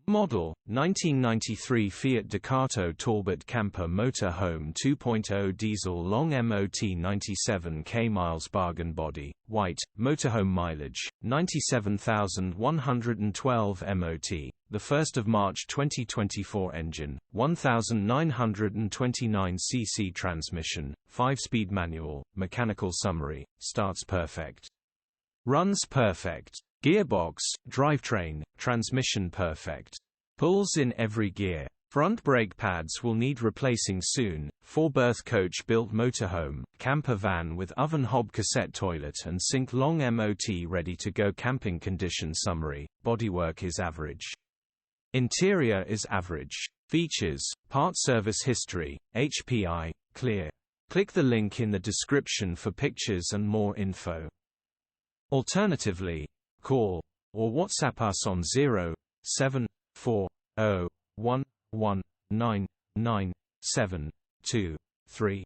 Model, 1993 Fiat Ducato Talbot Camper Motorhome 2.0 Diesel Long MOT 97 km Bargain Body, White, Motorhome Mileage, 97,112 MOT, 1 March 2024 Engine, 1929 cc Transmission, 5-speed manual, Mechanical Summary, Starts perfect. Runs perfect. Gearbox, drivetrain, transmission perfect. Pulls in every gear. Front brake pads will need replacing soon. 4-berth coach-built motorhome, camper van with oven hob cassette toilet and sink long MOT ready to go. Camping condition summary, bodywork is average. Interior is average. Features, part service history, HPI, clear. Click the link in the description for pictures and more info. Alternatively, call or WhatsApp us on 07401199723.